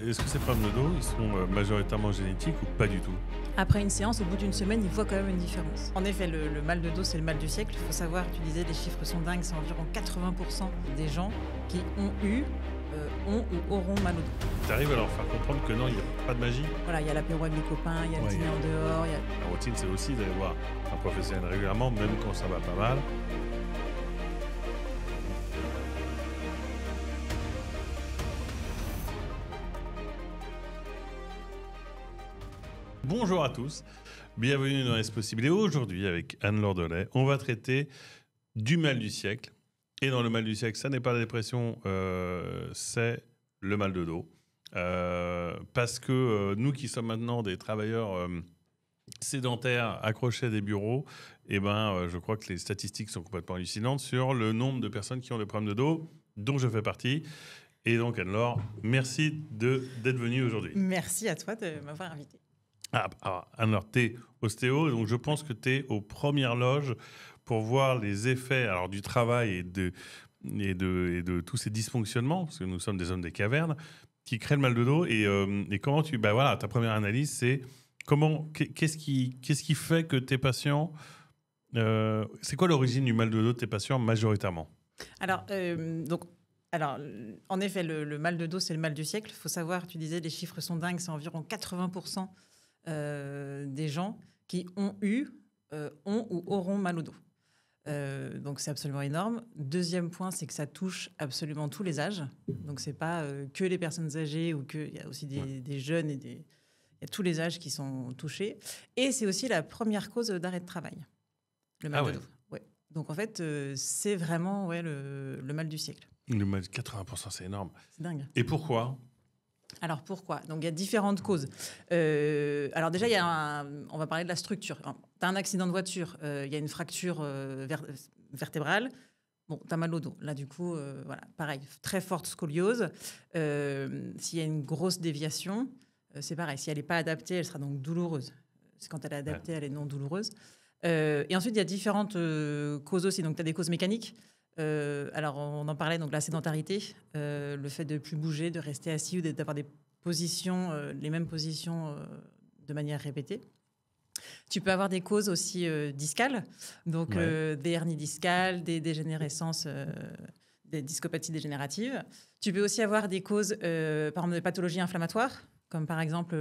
Est-ce que ces problèmes de dos, ils sont majoritairement génétiques ou pas du tout? Après une séance, au bout d'une semaine, il voit quand même une différence. En effet, le mal de dos, c'est le mal du siècle. Il faut savoir, tu disais, les chiffres sont dingues, c'est environ 80% des gens qui ont eu, ont ou auront mal au dos. Tu arrives à leur faire comprendre que non, il n'y a pas de magie? Voilà, il y a l'apéro avec les copains, il y a le Ouais, dîner en dehors, il y a... La routine, c'est aussi d'aller voir un professionnel régulièrement, même quand ça va pas mal. Bonjour à tous, bienvenue dans Est-ce possible? Et aujourd'hui, avec Anne-Laure Delay, on va traiter du mal du siècle. Et dans le mal du siècle, ça n'est pas la dépression, c'est le mal de dos. Parce que nous qui sommes maintenant des travailleurs sédentaires accrochés à des bureaux, je crois que les statistiques sont complètement hallucinantes sur le nombre de personnes qui ont des problèmes de dos, dont je fais partie. Et donc Anne-Laure, merci d'être venue aujourd'hui. Merci à toi de m'avoir invité. Alors, tu es ostéo, donc je pense que tu es aux premières loges pour voir les effets du travail et de tous ces dysfonctionnements, parce que nous sommes des hommes des cavernes, qui créent le mal de dos. Et comment ta première analyse, c'est qu'est-ce qui fait que tes patients... c'est quoi l'origine du mal de dos de tes patients majoritairement? Alors, en effet, le mal de dos, c'est le mal du siècle. Il faut savoir, tu disais, les chiffres sont dingues, c'est environ 80% des gens qui ont eu, ont ou auront mal au dos. Donc c'est absolument énorme. Deuxième point, c'est que ça touche absolument tous les âges. Donc c'est pas que les personnes âgées ou il y a aussi des jeunes et il y a tous les âges qui sont touchés. Et c'est aussi la première cause d'arrêt de travail, le mal de dos. Ouais. Donc en fait, c'est vraiment le mal du siècle. Le mal de 80%, c'est énorme. C'est dingue. Et pourquoi? Alors pourquoi? Donc il y a différentes causes. Alors déjà, on va parler de la structure. Tu as un accident de voiture, il y a une fracture vertébrale. Bon, tu as mal au dos. Là, du coup, pareil, très forte scoliose. S'il y a une grosse déviation, c'est pareil. Si elle n'est pas adaptée, elle sera donc douloureuse. C'est quand elle est adaptée, elle est non douloureuse. Et ensuite, il y a différentes causes aussi. Donc tu as des causes mécaniques. Alors, on en parlait, donc la sédentarité, le fait de ne plus bouger, de rester assis ou d'avoir des positions, les mêmes positions de manière répétée. Tu peux avoir des causes aussi discales, donc des hernies discales, des dégénérescences, des discopathies dégénératives. Tu peux aussi avoir des causes, par exemple, de pathologies inflammatoires, comme par exemple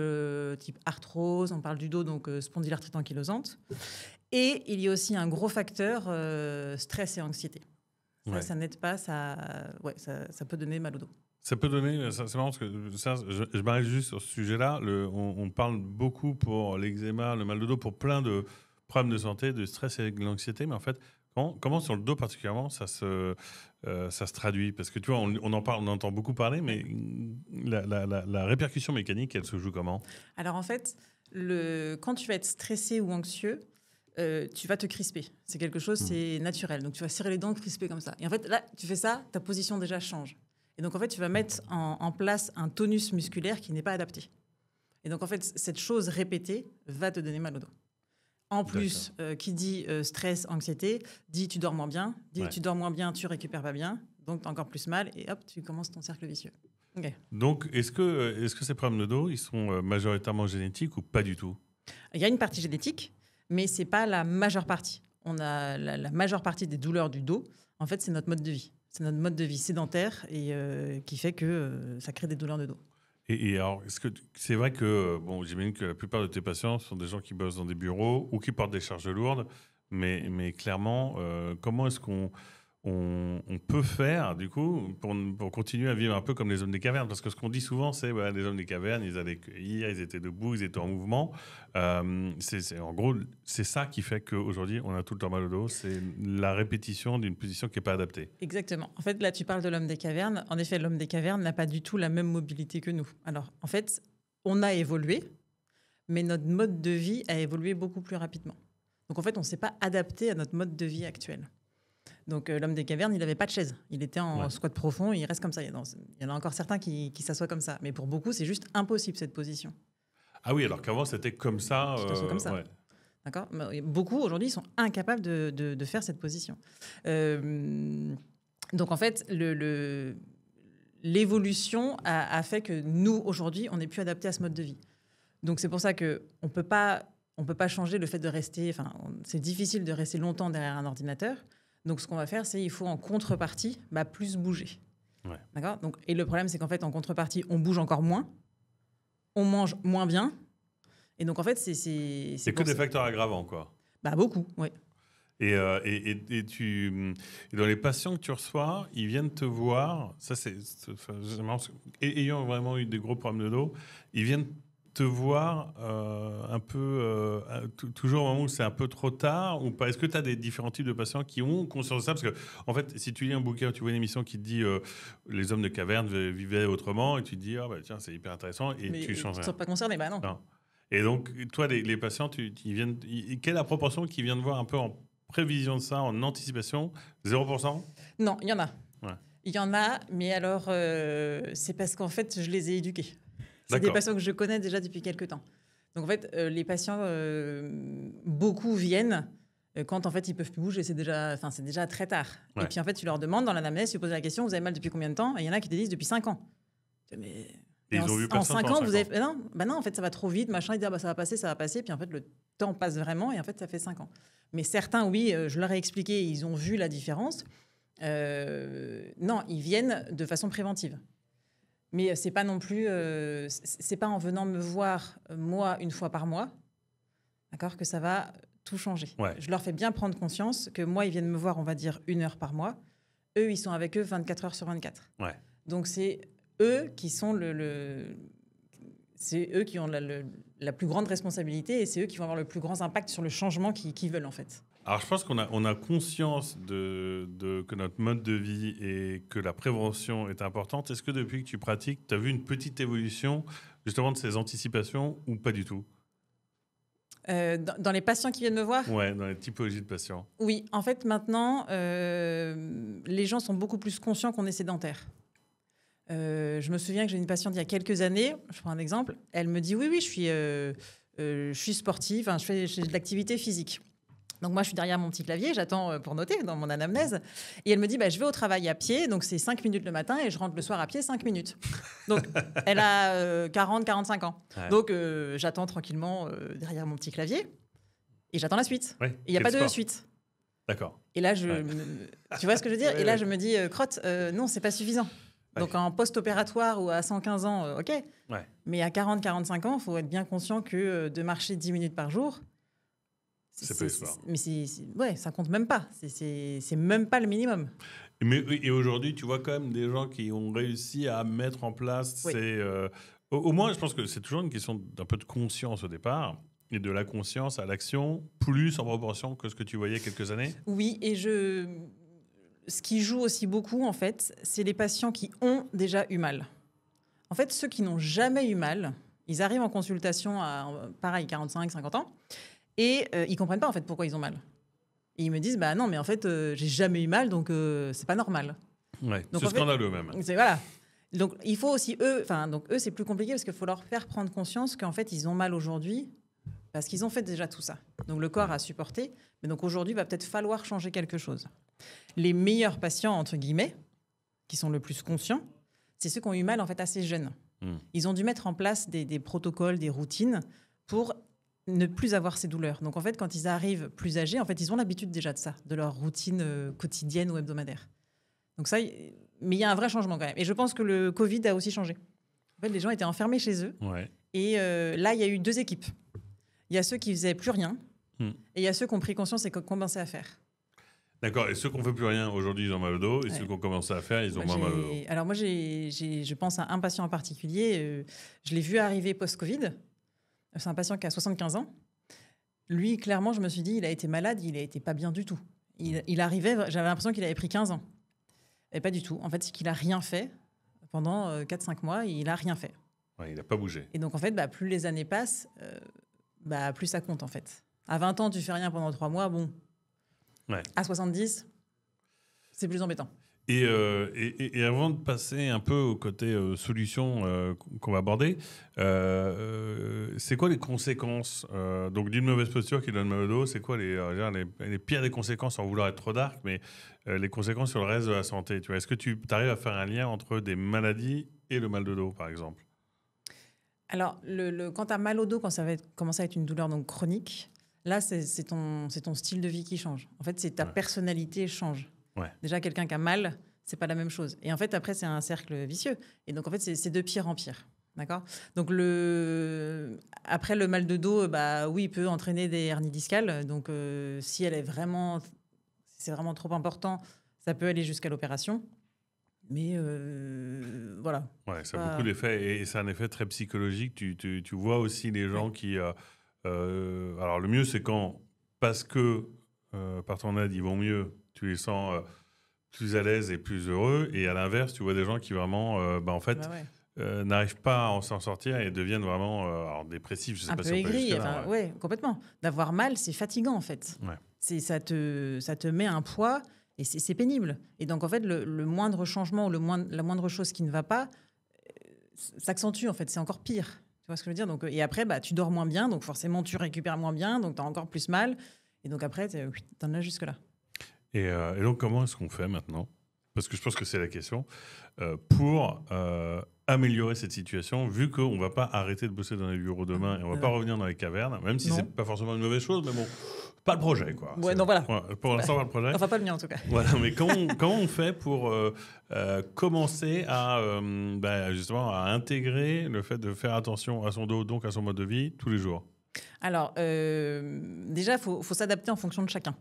type arthrose, on parle du dos, donc spondylarthrite ankylosante. Et il y a aussi un gros facteur stress et anxiété. Ça n'aide pas, ça peut donner mal au dos. Ça peut donner, c'est marrant parce que je m'arrête juste sur ce sujet-là. On parle beaucoup pour l'eczéma, le mal de dos, pour plein de problèmes de santé, de stress et de l'anxiété. Mais en fait, comment sur le dos particulièrement, ça se traduit? Parce que tu vois, on en parle, on entend beaucoup parler, mais la répercussion mécanique, elle se joue comment? Alors en fait, quand tu vas être stressé ou anxieux, tu vas te crisper. C'est quelque chose, c'est naturel. Donc, tu vas serrer les dents, crisper comme ça. Et en fait, là, tu fais ça, ta position déjà change. Et donc, en fait, tu vas mettre en place un tonus musculaire qui n'est pas adapté. Et donc, en fait, cette chose répétée va te donner mal au dos. En plus, qui dit stress, anxiété, dit tu dors moins bien. Dit tu dors moins bien, tu récupères pas bien. Donc, tu as encore plus mal. Et hop, tu commences ton cercle vicieux. Okay. Donc, est-ce que ces problèmes de dos, ils sont majoritairement génétiques ou pas du tout? Il y a une partie génétique, mais ce n'est pas la majeure partie. On a la majeure partie des douleurs du dos, en fait, c'est notre mode de vie. C'est notre mode de vie sédentaire et qui fait que ça crée des douleurs de dos. Et alors, est-ce que c'est vrai que, j'imagine que la plupart de tes patients sont des gens qui bossent dans des bureaux ou qui portent des charges lourdes, mais clairement, comment est-ce qu'on peut faire, du coup, pour continuer à vivre un peu comme les hommes des cavernes? Parce que ce qu'on dit souvent, c'est les hommes des cavernes, ils allaient cueillir, ils étaient debout, ils étaient en mouvement. En gros, c'est ça qui fait qu'aujourd'hui, on a tout le temps mal au dos. C'est la répétition d'une position qui n'est pas adaptée. Exactement. En fait, là, tu parles de l'homme des cavernes. En effet, l'homme des cavernes n'a pas du tout la même mobilité que nous. Alors, en fait, on a évolué, mais notre mode de vie a évolué beaucoup plus rapidement. Donc, en fait, on ne s'est pas adapté à notre mode de vie actuel. Donc, l'homme des cavernes, il n'avait pas de chaise. Il était en squat profond, il reste comme ça. Il y en a encore certains qui s'assoient comme ça. Mais pour beaucoup, c'est juste impossible, cette position. Ah oui, alors qu'avant, c'était comme ça. Tu t'assois comme ça. Ouais. D'accord ? Beaucoup, aujourd'hui, sont incapables de faire cette position. Donc, en fait, l'évolution a fait que nous, aujourd'hui, on n'est plus adapté à ce mode de vie. Donc, c'est pour ça qu'on ne peut pas changer le fait de rester... c'est difficile de rester longtemps derrière un ordinateur. Donc, ce qu'on va faire, c'est il faut en contrepartie plus bouger. Ouais. D'accord ? Donc, et le problème, c'est qu'en fait, en contrepartie, on bouge encore moins, on mange moins bien. Et donc, en fait, c'est que des facteurs aggravants, quoi. Beaucoup, oui. Et dans les patients que tu reçois, ils viennent te voir. Ça, c'est marrant, ayant vraiment eu des gros problèmes de dos, ils viennent te voir un peu toujours au moment où c'est un peu trop tard ou pas. Est-ce que tu as des différents types de patients qui ont conscience de ça? Parce que en fait, si tu lis un bouquin, tu vois une émission qui te dit les hommes de caverne vivaient autrement, et tu te dis tiens, c'est hyper intéressant, et mais tu changes. Tu ne seras pas concerné? Non. Et donc toi, les patients, quelle est la proportion qui vient te voir un peu en prévision de ça, en anticipation? 0%? Non, il y en a. Ouais. Il y en a, mais alors c'est parce qu'en fait, je les ai éduqués. C'est des patients que je connais déjà depuis quelques temps. Donc en fait, les patients, beaucoup viennent quand en fait ils peuvent plus bouger. C'est déjà très tard. Ouais. Et puis en fait, tu leur demandes dans l'anamnèse, tu poses la question, vous avez mal depuis combien de temps? Et il y en a qui te disent depuis 5 ans. Mais ils ont vu en 5 ans, vous avez... Non, en fait, ça va trop vite, machin. Ils disent ça va passer. Puis en fait, le temps passe vraiment et en fait, ça fait 5 ans. Mais certains, oui, je leur ai expliqué, ils ont vu la différence. Non, ils viennent de façon préventive. Mais c'est pas non plus, c'est pas en venant me voir moi une fois par mois, d'accord, que ça va tout changer. Ouais. Je leur fais bien prendre conscience que moi ils viennent me voir, on va dire 1 heure par mois. Eux ils sont avec eux 24 heures sur 24. Ouais. Donc c'est eux qui sont c'est eux qui ont la plus grande responsabilité et c'est eux qui vont avoir le plus grand impact sur le changement qu'ils veulent en fait. Alors, je pense qu'on a conscience que notre mode de vie et que la prévention est importante. Est-ce que depuis que tu pratiques, tu as vu une petite évolution justement de ces anticipations ou pas du tout? Dans les patients qui viennent me voir? Ouais, dans les typologies de patients. Oui, en fait, maintenant, les gens sont beaucoup plus conscients qu'on est sédentaire. Je me souviens que j'ai une patiente il y a quelques années, je prends un exemple, elle me dit oui, je suis sportive, je fais de l'activité physique. Donc moi, je suis derrière mon petit clavier, j'attends pour noter dans mon anamnèse. Et elle me dit, je vais au travail à pied, donc c'est 5 minutes le matin, et je rentre le soir à pied 5 minutes. Donc elle a 40-45 ans. Ouais. Donc j'attends tranquillement derrière mon petit clavier, et j'attends la suite. Ouais, et il n'y a pas de suite. D'accord. Et là, tu vois ce que je veux dire? Et là, je me dis, crotte, non, c'est pas suffisant. Ouais. Donc en post-opératoire ou à 115 ans, ok. Ouais. Mais à 40-45 ans, il faut être bien conscient que de marcher 10 minutes par jour, c'est pas histoire. Mais ça compte même pas. C'est même pas le minimum. Et aujourd'hui, tu vois quand même des gens qui ont réussi à mettre en place au moins, je pense que c'est toujours une question d'un peu de conscience au départ. Et de la conscience à l'action, plus en proportion que ce que tu voyais il y a quelques années. Oui, et ce qui joue aussi beaucoup, en fait, c'est les patients qui ont déjà eu mal. En fait, ceux qui n'ont jamais eu mal, ils arrivent en consultation à, pareil, 45, 50 ans, et ils comprennent pas, en fait, pourquoi ils ont mal. Et ils me disent, non, mais en fait, j'ai jamais eu mal, donc c'est pas normal. Ouais, c'est scandaleux même. Voilà. Donc, il faut aussi, eux, c'est plus compliqué parce qu'il faut leur faire prendre conscience qu'en fait, ils ont mal aujourd'hui parce qu'ils ont fait déjà tout ça. Donc, le corps a supporté, mais donc aujourd'hui, il va peut-être falloir changer quelque chose. Les meilleurs patients, entre guillemets, qui sont le plus conscients, c'est ceux qui ont eu mal, en fait, assez jeunes. Ils ont dû mettre en place des protocoles, des routines pour ne plus avoir ces douleurs. Donc, en fait, quand ils arrivent plus âgés, en fait, ils ont l'habitude déjà de ça, de leur routine quotidienne ou hebdomadaire. Donc ça, mais il y a un vrai changement quand même. Et je pense que le Covid a aussi changé. En fait, les gens étaient enfermés chez eux. Ouais. Et là, il y a eu 2 équipes. Il y a ceux qui faisaient plus rien et il y a ceux qui ont pris conscience et qui ont commencé à faire. D'accord. Et ceux qui ne font plus rien, aujourd'hui, ils ont mal au dos. Et ceux qui ont commencé à faire, ils ont moins mal au dos. Alors moi, je pense à un patient en particulier. Je l'ai vu arriver post-Covid. C'est un patient qui a 75 ans. Lui, clairement, je me suis dit, il a été malade, il n'a été pas bien du tout. Il arrivait, j'avais l'impression qu'il avait pris 15 ans. Et pas du tout. En fait, c'est qu'il n'a rien fait pendant 4-5 mois. Il n'a rien fait. Ouais, il n'a pas bougé. Et donc, en fait, plus les années passent, plus ça compte, en fait. À 20 ans, tu fais rien pendant 3 mois, bon. Ouais. À 70, c'est plus embêtant. Et avant de passer un peu au côté solution qu'on va aborder, c'est quoi les conséquences donc d'une mauvaise posture qui donne mal au dos? C'est quoi les pires des conséquences, sans vouloir être trop dark, mais les conséquences sur le reste de la santé? Tu vois, est-ce que tu arrives à faire un lien entre des maladies et le mal de dos, par exemple? Alors, quand tu as mal au dos, quand ça commence à être une douleur donc chronique, là, c'est ton style de vie qui change. En fait, c'est ta personnalité change. Ouais. Déjà, quelqu'un qui a mal, c'est pas la même chose. Et en fait, après, c'est un cercle vicieux. Et donc, en fait, c'est de pire en pire. D'accord. Donc, après, le mal de dos, oui, il peut entraîner des hernies discales. Donc, si c'est vraiment trop important, ça peut aller jusqu'à l'opération. Mais voilà. Ouais, ça a beaucoup d'effets et c'est un effet très psychologique. Tu vois aussi les gens qui... alors, le mieux, c'est quand, parce que par ton aide, ils vont mieux, tu les sens plus à l'aise et plus heureux. Et à l'inverse, tu vois des gens qui vraiment, en fait, n'arrivent pas à s'en sortir et deviennent vraiment alors, dépressifs. Je sais un pas peu si on peut aigri. jusque-là. Ouais, complètement. D'avoir mal, c'est fatigant, en fait. Ouais. Ça te met un poids et c'est pénible. Et donc, en fait, le moindre changement ou la moindre chose qui ne va pas s'accentue, en fait. C'est encore pire. Tu vois ce que je veux dire? Donc, et après, tu dors moins bien. Donc, forcément, tu récupères moins bien. Donc, tu as encore plus mal. Et donc, après, tu en as jusque-là. Et donc, comment est-ce qu'on fait maintenant? Parce que je pense que c'est la question. Pour améliorer cette situation, vu qu'on ne va pas arrêter de bosser dans les bureaux demain et on ne va pas revenir dans les cavernes, même si ce n'est pas forcément une mauvaise chose, mais bon, pas le projet, quoi. Ouais, non, voilà. Pour l'instant, pas le projet. Enfin, pas le mien, en tout cas. Voilà, mais comment on fait pour commencer à, justement, à intégrer le fait de faire attention à son dos, donc à son mode de vie, tous les jours? Alors, déjà, il faut s'adapter en fonction de chacun.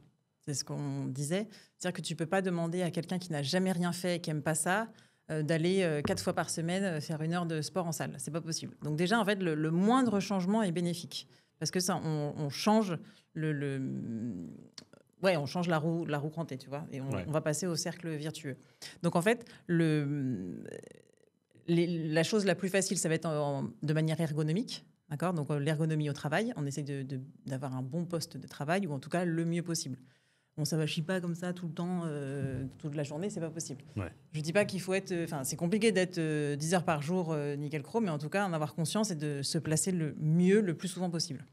C'est ce qu'on disait. C'est-à-dire que tu ne peux pas demander à quelqu'un qui n'a jamais rien fait et qui n'aime pas ça d'aller 4 fois par semaine faire 1 heure de sport en salle. C'est pas possible. Donc déjà, en fait, le moindre changement est bénéfique. Parce que ça, on change on change la roue crantée, tu vois. Et on va passer au cercle vertueux. Donc en fait, la chose la plus facile, ça va être de manière ergonomique. D'accord. Donc l'ergonomie au travail, on essaie d'avoir un bon poste de travail ou en tout cas le mieux possible. On s'avachit pas comme ça tout le temps, toute la journée, c'est pas possible. Ouais. Je dis pas qu'il faut être... c'est compliqué d'être 10 heures par jour nickel chrome, mais en tout cas, en avoir conscience et de se placer le mieux, le plus souvent possible.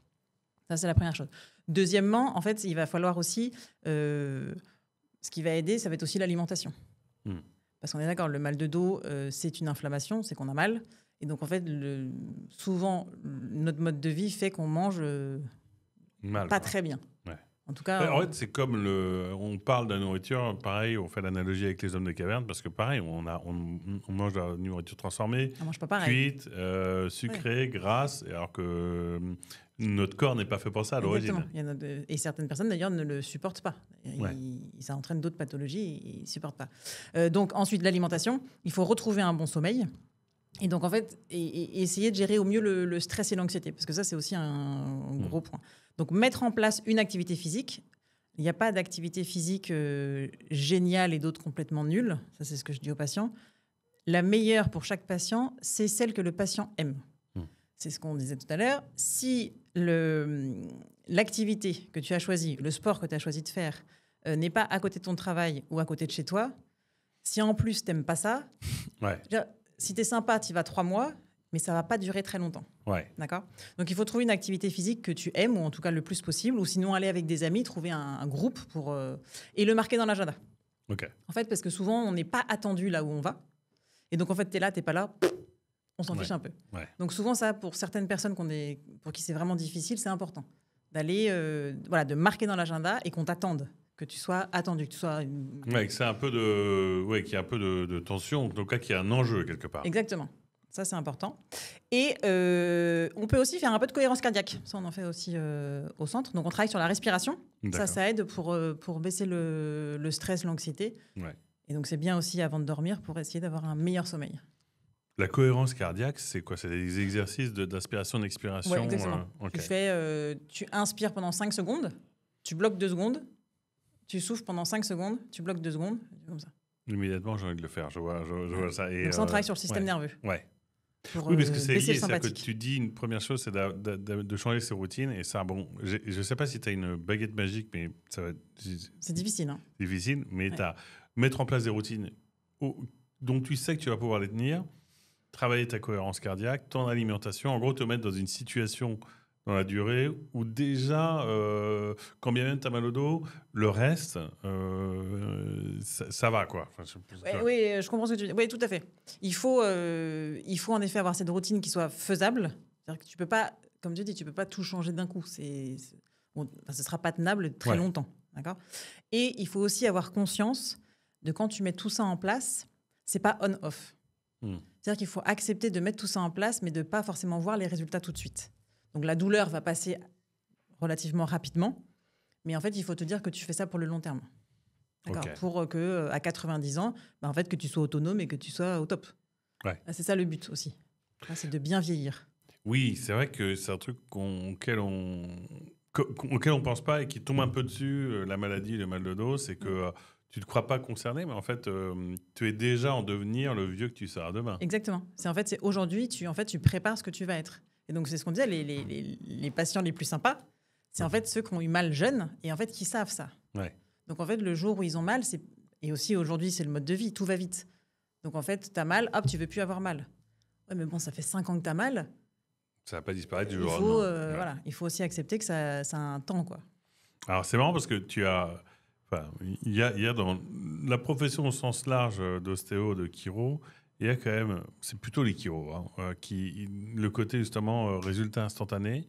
Ça, c'est la première chose. Deuxièmement, en fait, il va falloir aussi... ce qui va aider, ça va être aussi l'alimentation. Parce qu'on est d'accord, le mal de dos, c'est une inflammation, c'est qu'on a mal. Et donc, en fait, souvent, notre mode de vie fait qu'on mange pas très bien. Ouais. En tout cas, en fait, c'est comme on parle de la nourriture, pareil, on fait l'analogie avec les hommes de caverne, parce que pareil, on mange de la nourriture transformée, on mange pas pareil. cuite, sucrée, grasse, alors que notre corps n'est pas fait pour ça à l'origine. Et certaines personnes, d'ailleurs, ne le supportent pas. Ça entraîne d'autres pathologies et ils ne supportent pas. Donc, ensuite, l'alimentation. Il faut retrouver un bon sommeil. Et donc, en fait, essayer de gérer au mieux le stress et l'anxiété, parce que ça, c'est aussi un gros point. Donc, mettre en place une activité physique. Il n'y a pas d'activité physique géniale et d'autres complètement nulles. Ça, c'est ce que je dis aux patients. La meilleure pour chaque patient, c'est celle que le patient aime. C'est ce qu'on disait tout à l'heure. Si l'activité que tu as choisie, le sport que tu as choisi de faire, n'est pas à côté de ton travail ou à côté de chez toi, si en plus tu n'aimes pas ça, si tu es sympa, tu y vas 3 mois, mais ça ne va pas durer très longtemps. D'accord ? Donc, il faut trouver une activité physique que tu aimes, ou en tout cas le plus possible, ou sinon aller avec des amis, trouver un groupe et le marquer dans l'agenda. En fait, parce que souvent, on n'est pas attendu là où on va. Et donc, en fait, tu es là, tu n'es pas là, on s'en fiche un peu. Donc, souvent, ça, pour certaines personnes pour qui c'est vraiment difficile, c'est important d'aller, de marquer dans l'agenda et qu'on t'attende, que tu sois attendu, que tu sois... qu'il y ait un peu de tension, en tout cas qu'il y ait un enjeu quelque part. Exactement. Ça, c'est important. Et on peut aussi faire un peu de cohérence cardiaque. Ça, on en fait aussi au centre. Donc, on travaille sur la respiration. Ça aide pour baisser le stress, l'anxiété. Et donc, c'est bien aussi avant de dormir pour essayer d'avoir un meilleur sommeil. La cohérence cardiaque, c'est quoi? C'est des exercices d'inspiration, d'expiration? Oui, exactement. Tu inspires pendant 5 secondes, tu bloques 2 secondes, tu souffles pendant 5 secondes, tu bloques 2 secondes, comme ça. Immédiatement, j'ai envie de le faire. Je vois ça. Et donc, ça, on travaille sur le système nerveux. Oui, parce que c'est lié. C'est-à-dire que tu dis une première chose, c'est de changer ses routines. Et ça, bon, je ne sais pas si tu as une baguette magique, mais ça va être... C'est difficile. Difficile, mais tu as mettre en place des routines dont tu sais que tu vas pouvoir les tenir, travailler ta cohérence cardiaque, ton alimentation, en gros te mettre dans une situation dans la durée où déjà, quand bien même tu as mal au dos, le reste, ça va quoi. Enfin, Ouais, oui, je comprends ce que tu dis. Oui, tout à fait. Il faut en effet avoir cette routine qui soit faisable. C'est-à-dire que tu peux pas, comme tu dis, tu peux pas tout changer d'un coup. Bon, enfin, ce sera pas tenable très Ouais. longtemps. D'accord. Et il faut aussi avoir conscience de quand tu mets tout ça en place, c'est pas on-off. C'est-à-dire qu'il faut accepter de mettre tout ça en place, mais de pas forcément voir les résultats tout de suite. Donc la douleur va passer relativement rapidement, mais en fait, il faut te dire que tu fais ça pour le long terme. D'accord. Ok. Pour que à 90 ans, en fait, que tu sois autonome et que tu sois au top. Ouais. C'est ça le but aussi. C'est de bien vieillir. Oui, c'est vrai que c'est un truc auquel on pense pas et qui tombe un peu dessus, la maladie, le mal de dos, c'est que tu ne te crois pas concerné, mais en fait, tu es déjà en devenir le vieux que tu seras demain. Exactement. C'est aujourd'hui, tu prépares ce que tu vas être. Et donc, c'est ce qu'on disait, les patients les plus sympas, c'est en fait ceux qui ont eu mal jeunes et en fait qui savent ça. Ouais. Donc, en fait, le jour où ils ont mal, et aussi aujourd'hui, c'est le mode de vie, tout va vite. Donc, en fait, tu as mal, hop, tu veux plus avoir mal. Ouais, mais bon, ça fait 5 ans que tu as mal. Ça va pas disparaître du Il jour au faut, lendemain. Ouais. voilà, il faut aussi accepter que ça a un temps, quoi. Alors, c'est marrant parce que il y a dans la profession au sens large d'ostéo, de chiro, il y a quand même, c'est plutôt les chiros, le côté justement résultat instantané,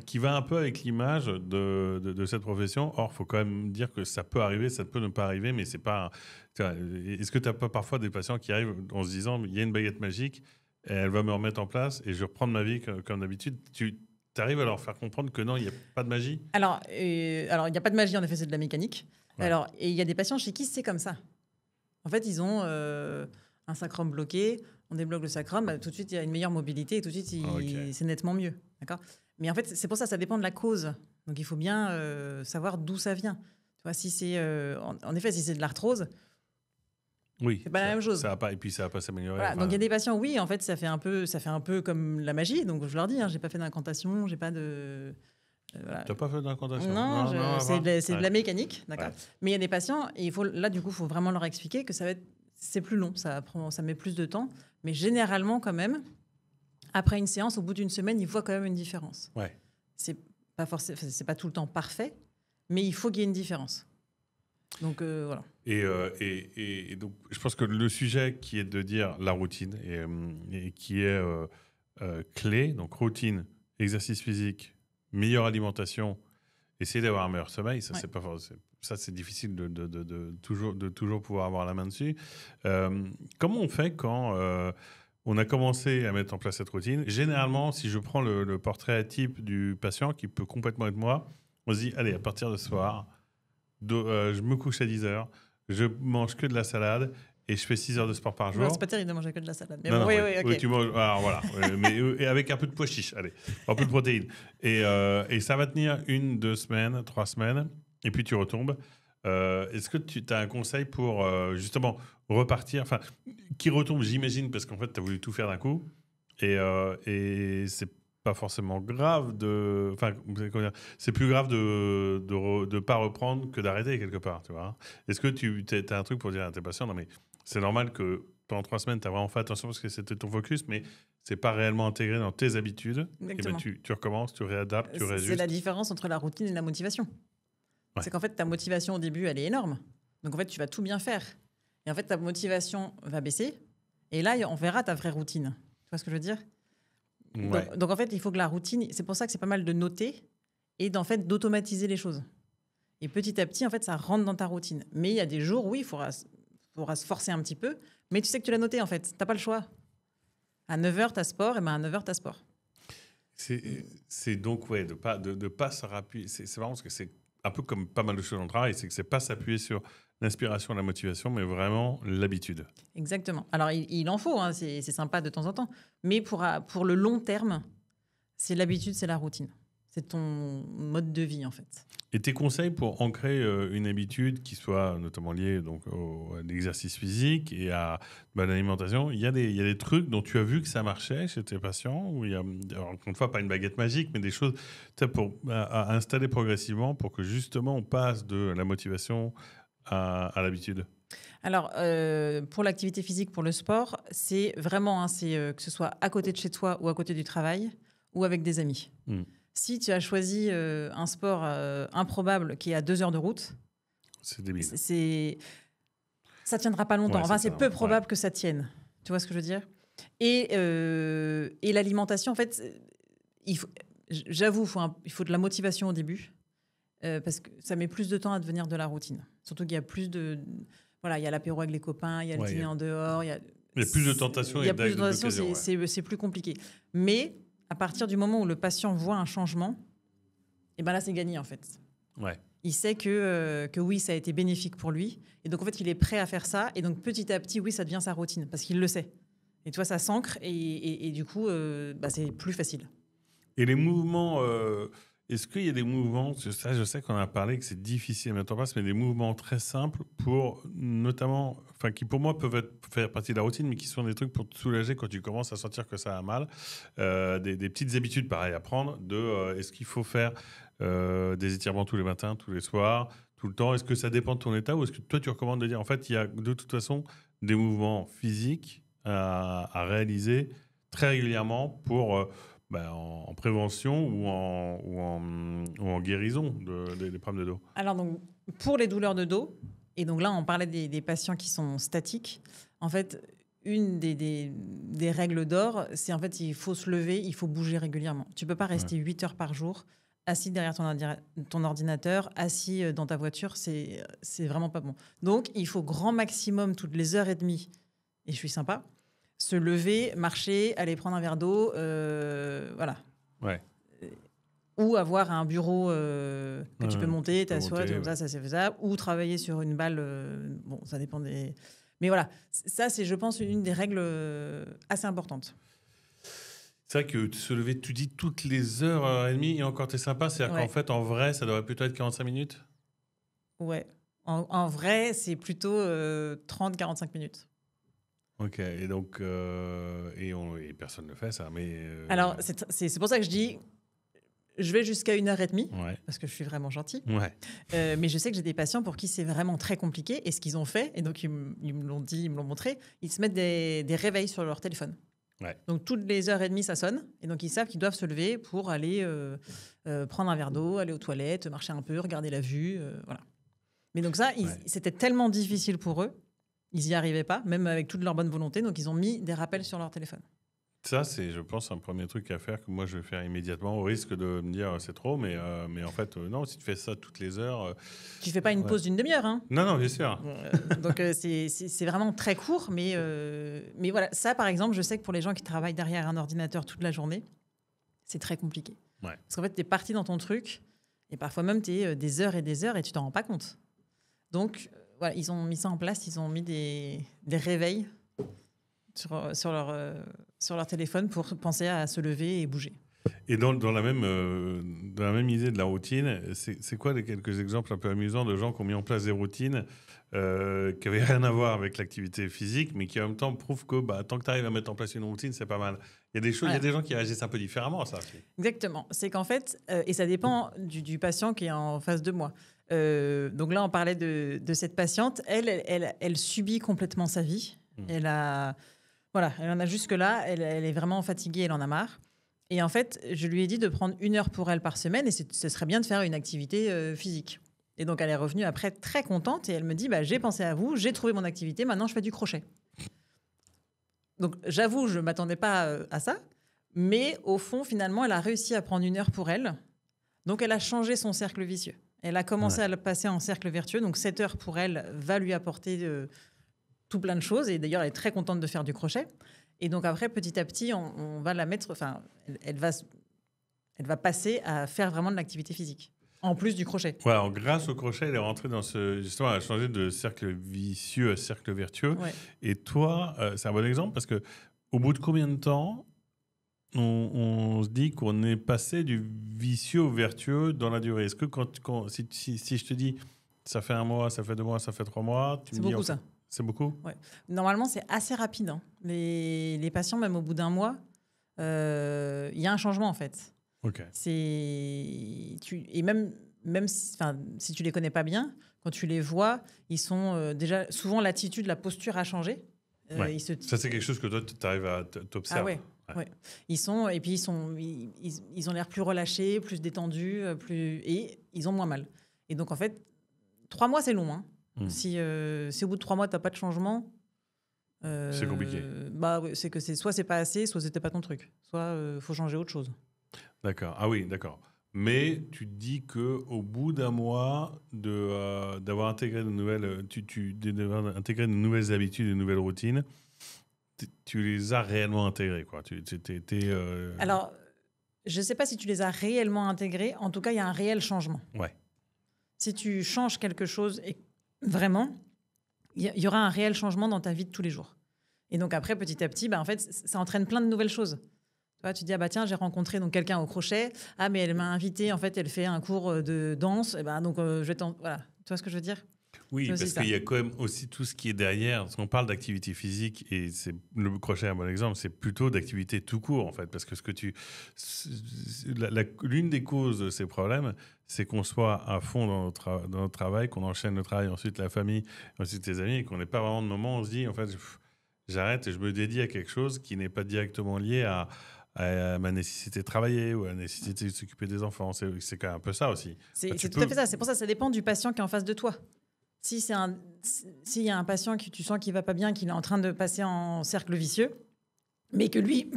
qui va un peu avec l'image de cette profession. Or, il faut quand même dire que ça peut arriver, ça peut ne pas arriver, mais c'est pas. Est-ce que tu n'as pas parfois des patients qui arrivent en se disant, il y a une baguette magique, et elle va me remettre en place et je vais reprendre ma vie comme d'habitude. Tu arrives à leur faire comprendre que non, il n'y a pas de magie? Alors, il n'y a pas de magie, en effet, c'est de la mécanique. Ouais. Alors, et il y a des patients chez qui c'est comme ça. En fait, ils ont un sacrum bloqué, on débloque le sacrum, tout de suite, il y a une meilleure mobilité et tout de suite, c'est nettement mieux. D'accord. Mais en fait, c'est pour ça dépend de la cause. Donc, il faut bien savoir d'où ça vient. Tu vois, si c'est, en effet, si c'est de l'arthrose, Oui, c'est pas la même chose. Ça va pas, et puis ça va pas s'améliorer. Voilà, donc il y a des patients, oui, en fait, ça fait un peu comme la magie. Donc je leur dis, j'ai pas fait d'incantation, j'ai pas de. Voilà. T'as pas fait d'incantation? Non, c'est de la mécanique, d'accord. Ouais. Mais il y a des patients, et là, du coup, il faut vraiment leur expliquer que c'est plus long, ça met plus de temps. Mais généralement, quand même, après une séance, au bout d'une semaine, ils voient quand même une différence. Ouais. C'est pas tout le temps parfait, mais il faut qu'il y ait une différence. Donc voilà. Et donc, je pense que le sujet qui est de dire la routine et qui est clé, donc routine, exercice physique, meilleure alimentation, essayer d'avoir un meilleur sommeil, ça, c'est pas forcément. Ça, c'est difficile de toujours pouvoir avoir la main dessus. Comment on fait quand on a commencé à mettre en place cette routine? Généralement, si je prends le portrait type du patient, qui peut complètement être moi, on se dit, allez, à partir de ce soir, je me couche à 10 heures, je mange que de la salade et je fais 6 heures de sport par jour. Ouais, c'est pas terrible de manger que de la salade. Mais non, oui, ok. Oui, tu manges, alors voilà, et avec un peu de pois chiche, allez, un peu de protéines. Et ça va tenir 1, 2 semaines, 3 semaines, et puis tu retombes. Est-ce que tu as un conseil pour justement repartir, enfin, qui retombe, j'imagine, parce qu'en fait, tu as voulu tout faire d'un coup, et c'est pas forcément grave c'est plus grave de pas reprendre que d'arrêter quelque part, tu vois. Est-ce que tu as un truc pour dire à tes patients, non mais c'est normal que pendant 3 semaines, tu as vraiment fait attention parce que c'était ton focus, mais c'est pas réellement intégré dans tes habitudes. Exactement. Et tu recommences, tu réadaptes, tu réajustes. C'est la différence entre la routine et la motivation. Ouais. C'est qu'en fait, ta motivation au début, elle est énorme. Donc en fait, tu vas tout bien faire. Et en fait, ta motivation va baisser. Et là, on verra ta vraie routine. Tu vois ce que je veux dire? Ouais. Donc en fait, il faut que la routine, c'est pour ça que c'est pas mal de noter et d'automatiser les choses. Et petit à petit, en fait, ça rentre dans ta routine. Mais il y a des jours où il faudra se forcer un petit peu, mais tu sais que tu l'as noté en fait, t'as pas le choix. À 9h, t'as sport, et ben à 9h, t'as sport. C'est donc, ouais, de pas se rappuyer. C'est marrant parce que c'est un peu comme pas mal de choses dans le travail, c'est que c'est pas s'appuyer sur l'inspiration, la motivation, mais vraiment l'habitude. Exactement. Alors, il en faut, hein, c'est sympa de temps en temps. Mais pour le long terme, c'est l'habitude, c'est la routine. C'est ton mode de vie, en fait. Et tes conseils pour ancrer une habitude qui soit notamment liée donc, à l'exercice physique et à l'alimentation, il y a des trucs dont tu as vu que ça marchait chez tes patients, où il y a, alors, encore une fois, pas une baguette magique, mais des choses à installer progressivement pour que justement on passe de la motivation à l'habitude? Alors, pour l'activité physique, pour le sport, c'est vraiment, hein, que ce soit à côté de chez toi ou à côté du travail ou avec des amis. Hmm. Si tu as choisi un sport improbable qui est à 2 heures de route, C'est débile. ça tiendra pas longtemps. Ouais, Enfin, c'est c'est ça, peu probable que ça tienne. Tu vois ce que je veux dire? Et l'alimentation, en fait, j'avoue, il faut de la motivation au début. Parce que ça met plus de temps à devenir de la routine. Surtout qu'il y a plus de... Voilà, il y a l'apéro avec les copains, il y a le dîner en dehors. Il y a plus de tentations et d'occasions. C'est plus compliqué. Mais à partir du moment où le patient voit un changement, et ben là, c'est gagné, en fait. Ouais. Il sait que oui, ça a été bénéfique pour lui. Et donc, en fait, il est prêt à faire ça. Et donc, petit à petit, oui, ça devient sa routine. Parce qu'il le sait. Et tu vois, ça s'ancre. Et du coup, c'est plus facile. Et les mouvements... Est-ce qu'il y a des mouvements, ça je sais qu'on a parlé que c'est difficile à mettre en place, mais des mouvements très simples pour notamment, enfin qui pour moi peuvent faire partie de la routine, mais qui sont des trucs pour te soulager quand tu commences à sentir que ça a mal, des petites habitudes pareil à prendre, est-ce qu'il faut faire des étirements tous les matins, tous les soirs, tout le temps, est-ce que ça dépend de ton état ou est-ce que toi tu recommandes de dire en fait il y a de toute façon des mouvements physiques à réaliser très régulièrement pour... en prévention ou en guérison des problèmes de dos. Alors, donc, pour les douleurs de dos, et donc là, on parlait des patients qui sont statiques. En fait, une des règles d'or, c'est en fait, il faut se lever, il faut bouger régulièrement. Tu ne peux pas rester 8 heures par jour assis derrière ton ordinateur, assis dans ta voiture. C'est vraiment pas bon. Donc, il faut grand maximum toutes les heures et demie, et je suis sympa, se lever, marcher, aller prendre un verre d'eau, voilà. Ouais. Ou avoir un bureau que tu peux monter, t'asseoir, ça c'est faisable. Ou travailler sur une balle, bon, ça dépend des... Mais voilà, ça c'est, je pense, une des règles assez importantes. C'est vrai que se lever, tu dis toutes les heures et demie, et encore t'es sympa, c'est-à-dire qu'en fait, en vrai, ça devrait plutôt être 45 minutes. Ouais. En vrai, c'est plutôt 30-45 minutes. Ok, et donc, et personne ne le fait ça, mais... Alors, c'est pour ça que je dis, je vais jusqu'à 1h30, parce que je suis vraiment gentille. Ouais. Mais je sais que j'ai des patients pour qui c'est vraiment très compliqué, et ce qu'ils ont fait, et donc ils me l'ont dit, ils me l'ont montré, ils se mettent des réveils sur leur téléphone. Ouais. Donc, toutes les heures et demie, ça sonne, et donc ils savent qu'ils doivent se lever pour aller prendre un verre d'eau, aller aux toilettes, marcher un peu, regarder la vue, voilà. Mais donc ça, c'était tellement difficile pour eux, ils n'y arrivaient pas, même avec toute leur bonne volonté. Donc, ils ont mis des rappels sur leur téléphone. Ça, c'est, je pense, un premier truc à faire que moi, je vais faire immédiatement, au risque de me dire c'est trop. Mais en fait, non, si tu fais ça toutes les heures... Tu ne fais pas une pause d'une demi-heure. Hein. Non, bien sûr. Donc, c'est vraiment très court. Mais voilà, ça, par exemple, je sais que pour les gens qui travaillent derrière un ordinateur toute la journée, c'est très compliqué. Ouais. Parce qu'en fait, tu es parti dans ton truc et parfois même, tu es des heures et tu t'en rends pas compte. Donc... Voilà, ils ont mis ça en place, ils ont mis des réveils sur leur téléphone pour penser à se lever et bouger. Et dans la même idée de la routine, c'est quoi les quelques exemples un peu amusants de gens qui ont mis en place des routines qui n'avaient rien à voir avec l'activité physique, mais qui en même temps prouvent que tant que tu arrives à mettre en place une routine, c'est pas mal. Il y a des choses, il y a des gens qui réagissent un peu différemment à ça. Exactement. C'est qu'en fait, et ça dépend du patient qui est en face de moi. Donc là, on parlait de cette patiente. Elle subit complètement sa vie. Elle en a jusque-là. Elle est vraiment fatiguée, elle en a marre. Et en fait, je lui ai dit de prendre 1 heure pour elle par semaine et ce serait bien de faire une activité physique. Et donc, elle est revenue après très contente et elle me dit, j'ai pensé à vous, j'ai trouvé mon activité, maintenant je fais du crochet. Donc, j'avoue, je ne m'attendais pas à ça. Mais au fond, finalement, elle a réussi à prendre 1 heure pour elle. Donc, elle a changé son cercle vicieux. Elle a commencé à le passer en cercle vertueux. Donc, 7 heures pour elle va lui apporter tout plein de choses. Et d'ailleurs, elle est très contente de faire du crochet. Et donc, après, petit à petit, on va la mettre... Enfin, elle va passer à faire vraiment de l'activité physique. En plus du crochet. Ouais, alors, grâce au crochet, elle est rentrée dans justement, elle a changé de cercle vicieux à cercle vertueux. Ouais. Et toi, c'est un bon exemple parce que au bout de combien de temps on se dit qu'on est passé du vicieux au vertueux dans la durée? Est-ce que si je te dis ça fait 1 mois, ça fait 2 mois, ça fait 3 mois, tu me dis... C'est beaucoup ça. C'est beaucoup? Ouais. Normalement, c'est assez rapide. Hein. Les patients, même au bout d'1 mois, il y a un changement en fait. Ok. Et même même si tu les connais pas bien, quand tu les vois, ils sont déjà souvent l'attitude, la posture a changé. Ouais. Ça, c'est quelque chose que toi, tu arrives à t'observer. Ah ouais. Ouais. Ils ont l'air plus relâchés, plus détendus, et ils ont moins mal. Et donc, en fait, 3 mois, c'est long. Hein. Si au bout de 3 mois, tu n'as pas de changement, c'est compliqué. Bah, c'est que soit c'est pas assez, soit c'était pas ton truc. Soit faut changer autre chose. D'accord. Ah oui, d'accord. Mais tu te dis qu'au bout d'un mois d'avoir intégré d'avoir intégré de nouvelles habitudes, de nouvelles routines, tu les as réellement intégrées, quoi. Alors, je ne sais pas si tu les as réellement intégrées. En tout cas, il y a un réel changement. Ouais. Si tu changes quelque chose, et vraiment, il y aura un réel changement dans ta vie de tous les jours. Et donc après, petit à petit, en fait, ça entraîne plein de nouvelles choses. Tu dis, tiens, j'ai rencontré donc quelqu'un au crochet. Ah, mais elle m'a invité, en fait, elle fait un cours de danse. Et donc, je vais voilà. Tu vois ce que je veux dire? Oui, parce qu'il y a quand même aussi tout ce qui est derrière. Parce qu'on parle d'activité physique, et le crochet est un bon exemple, c'est plutôt d'activité tout court, en fait. Parce que l'une des causes de ces problèmes, c'est qu'on soit à fond dans notre travail, qu'on enchaîne le travail, ensuite la famille, ensuite les amis, et qu'on n'ait pas vraiment de moment où on se dit, en fait, j'arrête et je me dédie à quelque chose qui n'est pas directement lié à ma nécessité de travailler ou à la nécessité de s'occuper des enfants. C'est quand même un peu ça aussi. C'est tout à fait ça. C'est pour ça que ça dépend du patient qui est en face de toi. S'il y a un patient que tu sens qu'il va pas bien, qu'il est en train de passer en cercle vicieux, mais que lui,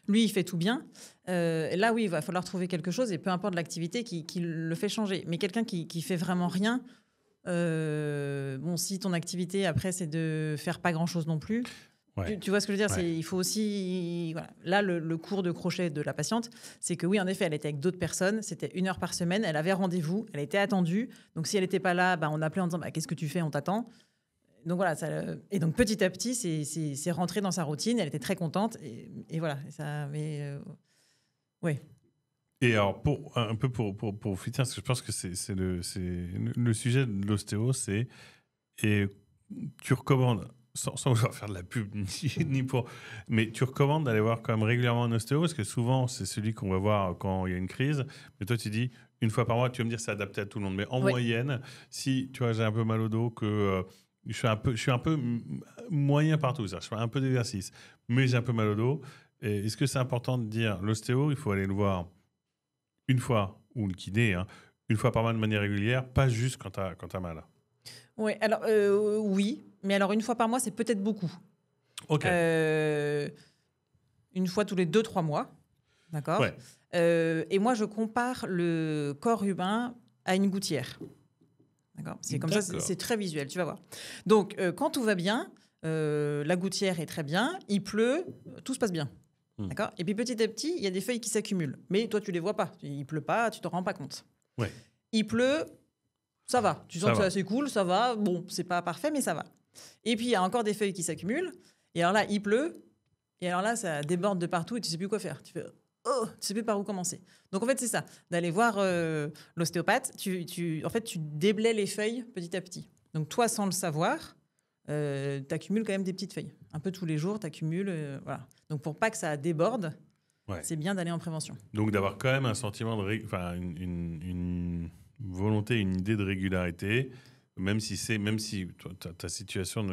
lui, il fait tout bien, là, oui, il va falloir trouver quelque chose, et peu importe l'activité qui le fait changer. Mais quelqu'un qui fait vraiment rien, si ton activité, après, c'est de faire pas grand-chose non plus... Ouais. Tu vois ce que je veux dire? Ouais. Il faut aussi... Voilà. Là, le cours de crochet de la patiente, c'est que oui, en effet, elle était avec d'autres personnes. C'était 1 heure par semaine. Elle avait rendez-vous. Elle était attendue. Donc, si elle n'était pas là, on appelait en disant qu'est-ce que tu fais? On t'attend. Donc, voilà. Et donc, petit à petit, c'est rentré dans sa routine. Elle était très contente. Et voilà. Oui. Et alors, pour finir, parce que je pense que c'est le sujet de l'ostéo, c'est... Et tu recommandes... Sans vouloir faire de la pub ni pour... Mais tu recommandes d'aller voir quand même régulièrement un ostéo, parce que souvent, c'est celui qu'on va voir quand il y a une crise. Mais toi, tu dis, 1 fois par mois, tu vas me dire c'est adapté à tout le monde. Mais en moyenne, si tu vois, j'ai un peu mal au dos, que je suis un peu moyen partout, je fais un peu d'exercice, mais j'ai un peu mal au dos. Est-ce que c'est important de dire, l'ostéo, il faut aller le voir 1 fois, ou le kiné, 1 fois par mois de manière régulière, pas juste quand t'as mal? Oui, alors oui, mais alors 1 fois par mois, c'est peut-être beaucoup. Ok. 1 fois tous les 2-3 mois, d'accord. Ouais. Et moi, je compare le corps humain à une gouttière, d'accord. C'est comme ça, c'est très visuel, tu vas voir. Donc, quand tout va bien, la gouttière est très bien, il pleut, tout se passe bien, d'accord. Et puis petit à petit, il y a des feuilles qui s'accumulent, mais toi, tu les vois pas. Il pleut pas, tu te rends pas compte. Ouais. Il pleut. Ça va, tu sens que c'est assez cool, ça va. Bon, c'est pas parfait, mais ça va. Et puis, il y a encore des feuilles qui s'accumulent. Et alors là, il pleut. Et alors là, ça déborde de partout et tu sais plus quoi faire. Tu fais, tu sais plus par où commencer. Donc, en fait, c'est ça. D'aller voir l'ostéopathe, tu déblaies les feuilles petit à petit. Donc, toi, sans le savoir, tu accumules quand même des petites feuilles. Un peu tous les jours, tu accumules. Voilà. Donc, pour pas que ça déborde, c'est bien d'aller en prévention. Donc, d'avoir quand même un sentiment une volonté, une idée de régularité, même si ta situation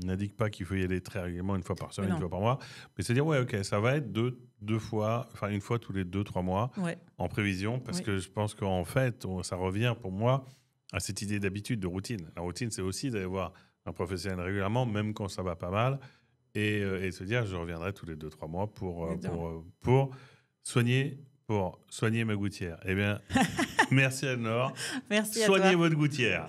n'indique pas qu'il faut y aller très régulièrement, 1 fois par semaine, 1 fois par mois, mais c'est dire ça va être deux fois, 1 fois tous les 2-3 mois, en prévision, parce que je pense qu'en fait, ça revient pour moi à cette idée d'habitude, de routine. La routine, c'est aussi d'aller voir un professionnel régulièrement, même quand ça va pas mal, et se dire je reviendrai tous les 2-3 mois pour soigner ma gouttière. Eh bien, merci Anne-Laure. Merci à toi. Soignez votre gouttière.